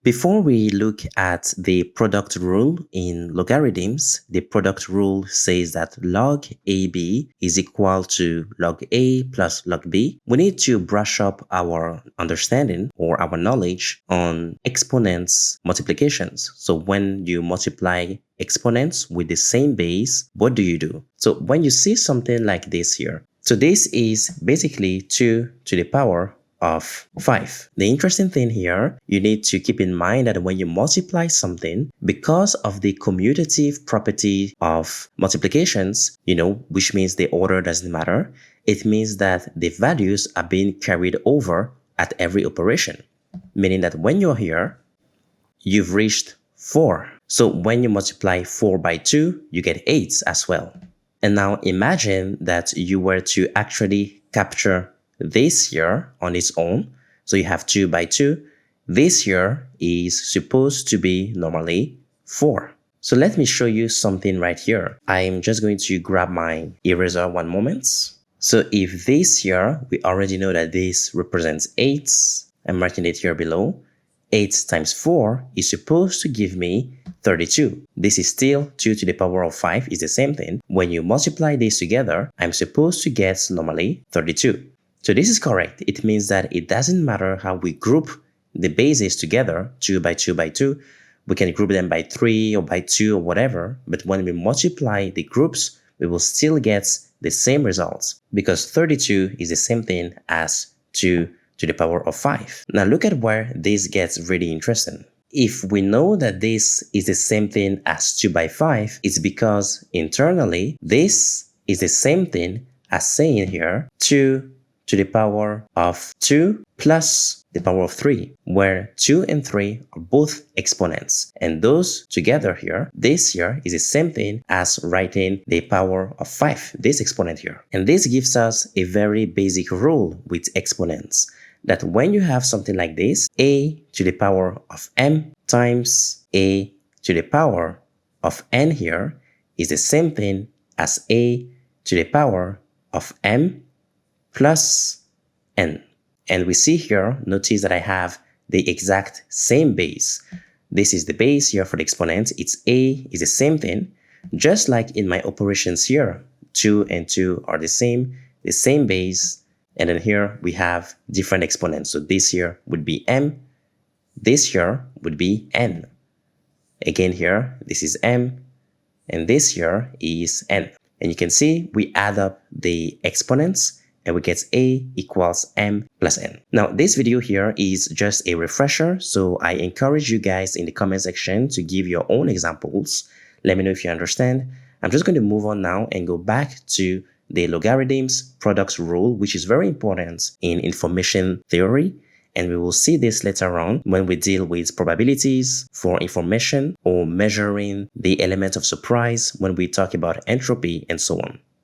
Before we look at the product rule in logarithms, the product rule says that log AB is equal to log A plus log B. We need to brush up our understanding or our knowledge on exponents multiplications. So when you multiply exponents with the same base, what do you do? So when you see something like this here, so this is basically 2 to the power of 5. The interesting thing here, you need to keep in mind that when you multiply something, because of the commutative property of multiplications, which means the order doesn't matter, it means that the values are being carried over at every operation. Meaning that when you're here, you've reached 4. So when you multiply 4 by 2, you get 8 as well. And now imagine that you were to actually capture this here on its own. So you have 2 by 2. This here is supposed to be normally 4. So let me show you something right here. I'm just going to grab my eraser one moment. So if this here, we already know that this represents 8. I'm writing it here below. 8 times 4 is supposed to give me 32. This is still 2 to the power of 5 is the same thing. When you multiply these together, I'm supposed to get normally 32. So this is correct. It means that it doesn't matter how we group the bases together, 2 by 2 by 2. We can group them by 3 or by 2 or whatever. But when we multiply the groups, we will still get the same results because 32 is the same thing as 2 to the power of 5. Now look at where this gets really interesting. If we know that this is the same thing as 2 by 5, it's because internally, this is the same thing as saying here 2 to the power of 2 plus the power of 3, where 2 and 3 are both exponents. And those together here, this here is the same thing as writing the power of 5, this exponent here. And this gives us a very basic rule with exponents, that when you have something like this, a to the power of m times a to the power of n here is the same thing as a to the power of m plus n. And we see here, notice that I have the exact same base. This is the base here for the exponent. It's a is the same thing. Just like in my operations here, 2 and 2 are the same base. And then here we have different exponents. So this here would be m. This here would be n. Again here, this is m. And this here is n. And you can see we add up the exponents and we get a equals m plus n. Now, this video here is just a refresher. So I encourage you guys in the comment section to give your own examples. Let me know if you understand. I'm just going to move on now and go back to the logarithms product rule, which is very important in information theory. And we will see this later on when we deal with probabilities for information or measuring the element of surprise when we talk about entropy and so on.